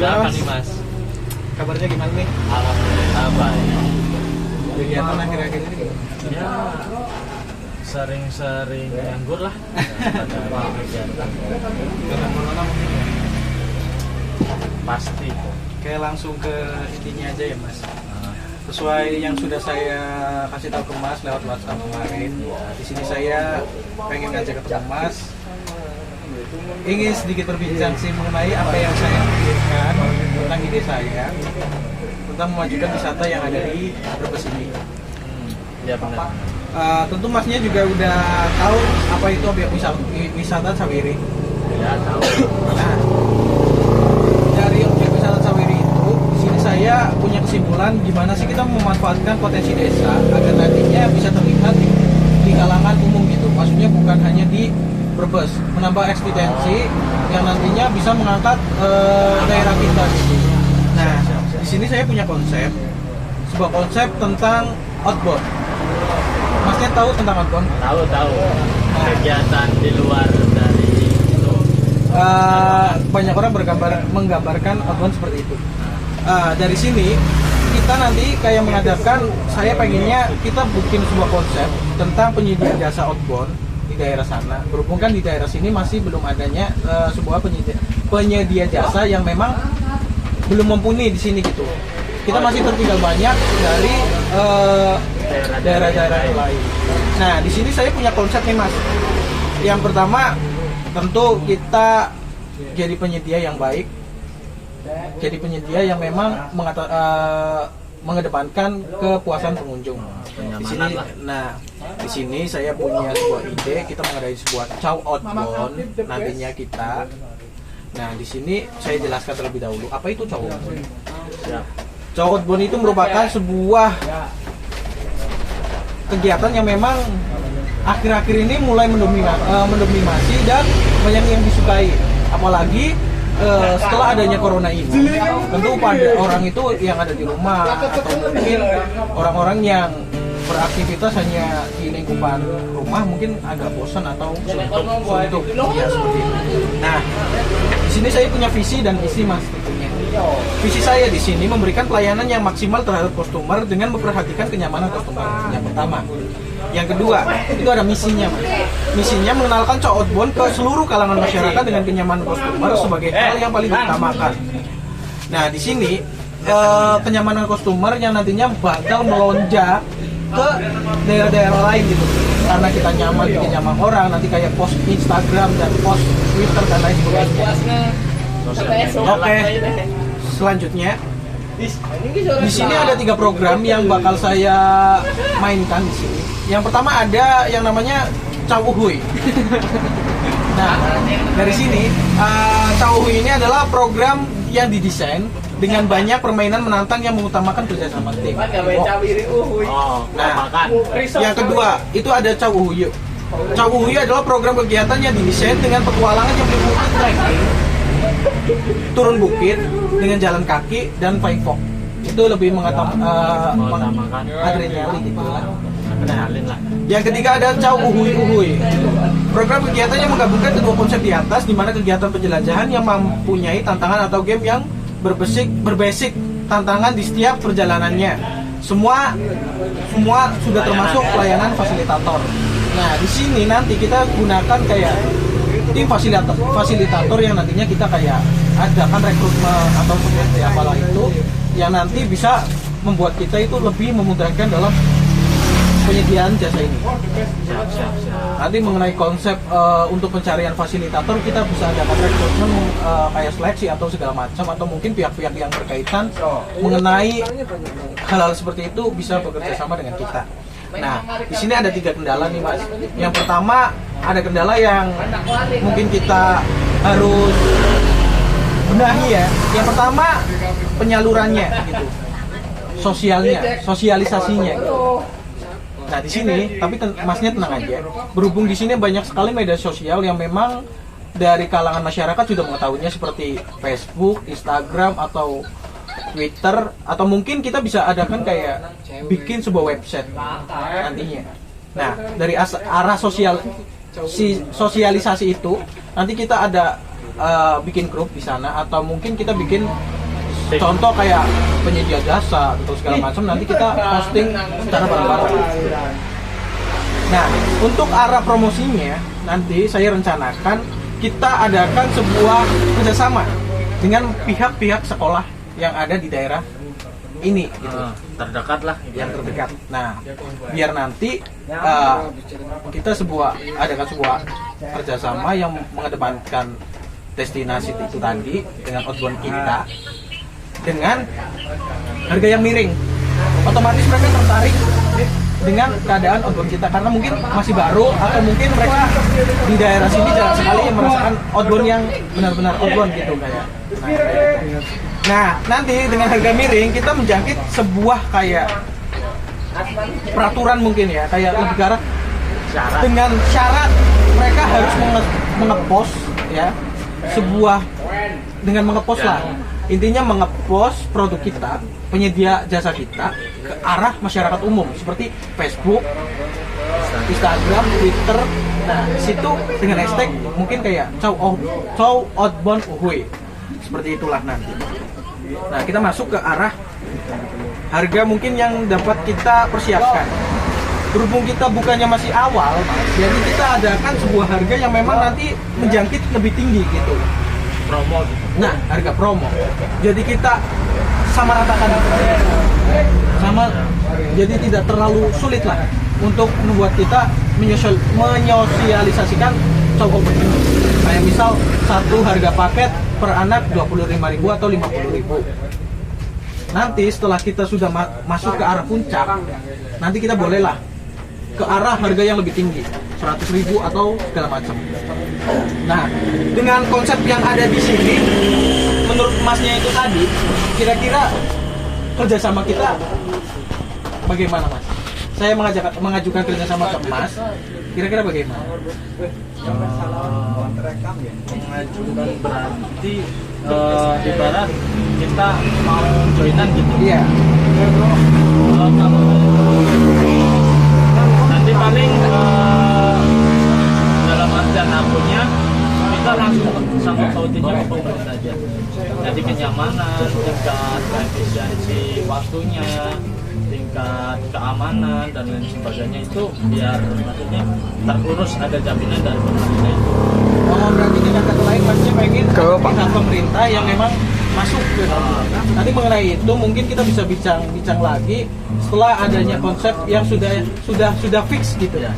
Kenapa nih Mas? Kabarnya gimana nih? Alhamdulillah baik. Kegiatan akhir-akhir ini gimana? Ya sering-sering nganggur lah. Pada kegiatan Karena corona mungkin ya. pasti. Kayak langsung ke intinya aja ya Mas. Sesuai yang sudah saya kasih tahu ke Mas lewat WhatsApp kemarin. Di sini saya pengen ngajak ketemu Mas. Ingin sedikit berbincang sih mengenai apa yang saya pikirkan tentang ide saya tentang memajukan wisata yang ada di Brebes ini. Ya benar. Tentu Masnya juga udah tahu apa itu objek wisata Sawiri. Ya tahu. Nah, dari objek wisata Sawiri itu, di sini saya punya kesimpulan gimana sih kita memanfaatkan potensi desa agar nantinya bisa terlihat di kalangan umum gitu. Maksudnya bukan hanya di Brebes, menambah eksistensi yang nantinya bisa mengangkat daerah kita gitu. Nah, di sini saya punya sebuah konsep tentang outbound. Masnya tahu tentang outbound? Tahu. Kegiatan di luar dari itu. Banyak orang menggambarkan outbound seperti itu. Dari sini kita nanti kayak mengadakan, saya pengennya kita bikin sebuah konsep tentang penyedia jasa outbound di daerah sana. Berhubung kan di daerah sini masih belum adanya sebuah penyedia jasa yang memang belum mumpuni di sini gitu. Kita masih tertinggal banyak dari daerah-daerah lain. Nah, di sini saya punya konsep nih Mas. Yang pertama, tentu kita jadi penyedia yang baik, jadi penyedia yang memang mengedepankan kepuasan pengunjung. Di sini, di sini saya punya sebuah ide, kita mengadakan sebuah chow outbound nantinya kita. Nah, di sini saya jelaskan terlebih dahulu apa itu chow outbound. Chow outbound itu merupakan sebuah kegiatan yang memang akhir-akhir ini mulai mendominasi dan banyak yang disukai, apalagi setelah adanya corona ini. Tentu pada orang itu yang ada di rumah atau mungkin orang-orang yang beraktivitas hanya di lingkupan rumah mungkin agak bosan atau suntuk ya seperti itu. Nah, di sini saya punya visi dan misi Mas tentunya. Visi saya di sini memberikan pelayanan yang maksimal terhadap customer dengan memperhatikan kenyamanan customer. Yang pertama. Yang kedua, itu ada misinya Mas. Misinya mengenalkan chow outbound ke seluruh kalangan masyarakat dengan kenyamanan customer sebagai hal yang paling diutamakan. Nah, di sini kenyamanan customer yang nantinya bakal melonjak ke daerah-daerah lain gitu. Karena kita nyaman bikin nyaman orang, nanti kayak post Instagram dan post Twitter dan lain sebagainya. Oke. Selanjutnya, di sini ada 3 program yang bakal saya mainkan di sini. Yang pertama ada yang namanya Chow Uhuy. Nah, dari sini Chow Uhuy ini adalah program yang didesain dengan banyak permainan menantang yang mengutamakan kerjasama tim. Nah, yang kedua itu ada Chow Uhuy. Chow Uhuy adalah program kegiatan yang didesain dengan petualangan yang meliputi trekking, turun bukit dengan jalan kaki dan paifok. Itu lebih mengutamakan adrenalin gitu lah. Nah, yang ketiga ada Chow Uhuy. Program kegiatan yang menggabungkan kedua konsep di atas, di mana kegiatan penjelajahan yang mempunyai tantangan atau game yang berbasic tantangan di setiap perjalanannya. Semua sudah termasuk pelayanan fasilitator. Nah, di sini nanti kita gunakan kayak tim fasilitator yang nantinya kita kayak adakan rekrutmen atau seperti apalah itu yang nanti bisa membuat kita itu lebih memudahkan dalam penyediaan jasa ini. Nanti mengenai konsep untuk pencarian fasilitator kita bisa adakan rekrutmen kayak seleksi atau segala macam, atau mungkin pihak-pihak yang berkaitan mengenai hal-hal seperti itu bisa bekerja sama dengan kita. Nah, di sini ada 3 kendala nih Mas. Yang pertama ada kendala yang mungkin kita harus benahi ya. Yang pertama penyalurannya gitu, sosialisasinya gitu. Nah, di sini, tapi Masnya tenang aja. Berhubung di sini banyak sekali media sosial yang memang dari kalangan masyarakat sudah mengetahuinya, seperti Facebook, Instagram, atau Twitter, atau mungkin kita bisa adakan kayak bikin sebuah website nantinya. Nah, dari arah sosialisasi itu nanti kita ada bikin grup di sana, atau mungkin kita bikin contoh kayak penyedia jasa atau segala macam, nanti kita posting secara bareng-bareng. Nah, untuk arah promosinya nanti saya rencanakan kita adakan sebuah kerjasama dengan pihak-pihak sekolah yang ada di daerah ini gitu. Terdekat lah Yang terdekat. Nah, biar nanti kita adakan sebuah kerjasama yang mengedepankan destinasi itu tadi dengan outbound kita dengan harga yang miring. Otomatis mereka tertarik dengan keadaan outbound kita karena mungkin masih baru, atau mungkin mereka di daerah sini jarang sekali yang merasakan outbound yang benar-benar outbound gitu kayak. Nah, nanti dengan harga miring kita menjangkit sebuah kayak peraturan mungkin ya, kayak lebih ke arah dengan syarat mereka harus mengepost ya sebuah dengan mengepost lah. Intinya mengepost produk kita, penyedia jasa kita ke arah masyarakat umum seperti Facebook, Instagram, Twitter. Nah, di situ dengan hashtag mungkin kayak Chow Outbound Uhui. Seperti itulah nanti. Nah, kita masuk ke arah harga mungkin yang dapat kita persiapkan. Berhubung kita bukannya masih awal, jadi kita adakan sebuah harga yang memang nanti menjangkit lebih tinggi gitu. promo gitu. Nah, harga promo. Jadi kita sama ratakan sama, jadi tidak terlalu sulit lah untuk membuat kita menyosialisasikan cowok ini. Kayak misal satu harga paket per anak 25.000 atau 50.000. Nanti setelah kita sudah masuk ke arah puncak, nanti kita bolehlah ke arah harga yang lebih tinggi, 100.000 atau segala macam. Nah, dengan konsep yang ada di sini, menurut Masnya itu tadi, kira-kira kerjasama kita bagaimana, Mas? Saya mengajukan kerjasama ke Mas, kira-kira bagaimana? Mengajukan berarti ibarat kita mau joinan gitu. Iya. Nanti paling dalam artian akunnya kita langsung sangkut pautinnya ke pemerintah aja. Jadi kenyamanan, tingkat efisiensi waktunya, tingkat keamanan dan lain sebagainya itu biar maksudnya terurus, ada jaminan dari pemerintah itu. Oh, berarti dengan kata lain Masnya pengen pihak pemerintah yang memang masuk ke nanti mengenai itu mungkin kita bisa bincang lagi setelah adanya konsep yang sudah fix gitu ya.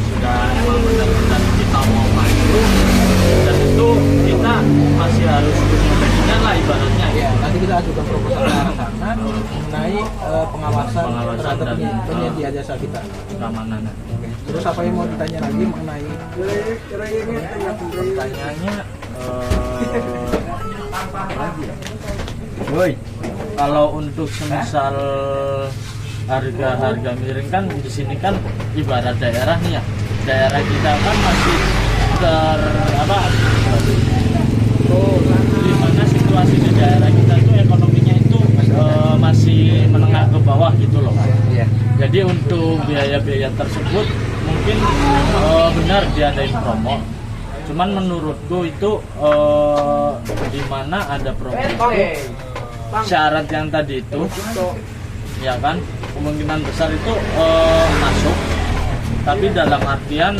Sudah emang benar-benar kita mau maju, dan itu kita masih harus punya backingan lah ibaratnya. Ya, nanti kita ajukan proposal ke arah sana mengenai pengawasan terhadap penyedia jasa kita. Keamanan. Terus apa yang mau ditanya lagi mengenai Pertanyaannya woi, kalau untuk semisal harga miring kan di sini kan ibarat daerah nih ya, daerah kita kan masih gimana situasi di daerah kita itu ekonominya itu masih menengah ke bawah gitu loh. Iya. Jadi untuk biaya-biaya tersebut mungkin benar diadain promo. Cuman menurutku itu di mana ada promo itu syarat yang tadi itu ya kan kemungkinan besar itu masuk, tapi dalam artian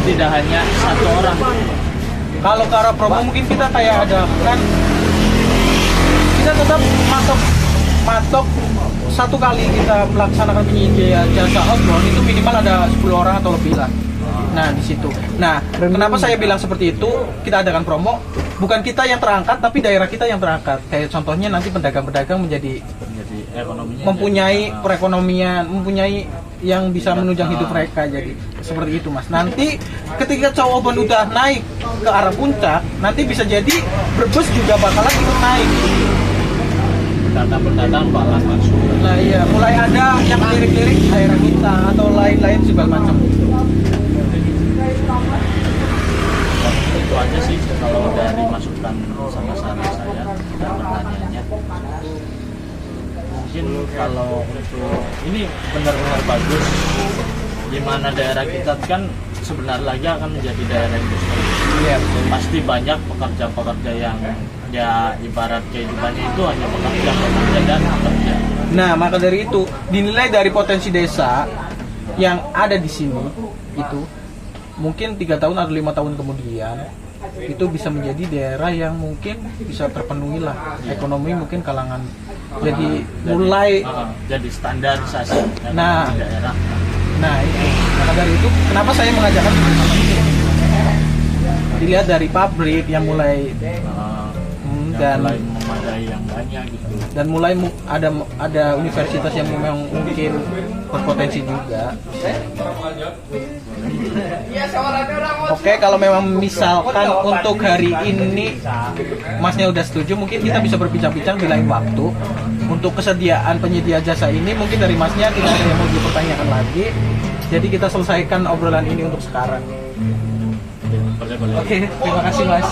tidak hanya satu orang. Kalau ke arah promo mungkin kita kayak ada kan kita tetap matok satu kali kita melaksanakan penyedia jasa outbound itu minimal ada 10 orang atau lebih lah. Nah, di situ. Nah, kenapa saya bilang seperti itu? Kita adakan promo, bukan kita yang terangkat, tapi daerah kita yang terangkat. Kayak contohnya nanti pedagang-pedagang menjadi Ekonominya mempunyai perekonomian, mempunyai yang bisa menunjang hidup mereka. Jadi seperti itu, Mas. Nanti ketika Outbound udah naik ke arah puncak, nanti bisa jadi Brebes juga bakalan ikut naik. pedagang bakal masuk. Nah, iya, mulai ada yang lirik-lirik daerah kita atau lain-lain segala macam. Itu aja sih kalau dari masukan sama saran saya dan pertanyaannya. Mungkin kalau untuk ini benar-benar bagus, di mana daerah kita kan sebentar lagi akan menjadi daerah industri. Iya. Pasti banyak pekerja-pekerja yang ya ibarat kehidupannya itu hanya bekerja dan bekerja. Nah, maka dari itu dinilai dari potensi desa yang ada di sini itu mungkin 3 tahun atau 5 tahun kemudian itu bisa menjadi daerah yang mungkin bisa terpenuhi lah ekonomi, mungkin kalangan jadi mulai jadi standarisasi Nah. di daerah. nah itu maka dari itu kenapa saya mengajarkan bersama ini dilihat dari pabrik yang mulai Yang dan mulai memadai yang banyak gitu. dan mulai ada universitas yang memang mungkin berpotensi juga. Oke, kalau memang misalkan untuk hari ini Masnya udah setuju, mungkin kita bisa berbincang-bincang di lain waktu. Untuk kesediaan penyedia jasa ini mungkin dari Masnya tidak ada yang mau dipertanyakan lagi. Jadi kita selesaikan obrolan ini untuk sekarang. Boleh. Oke, terima kasih Mas.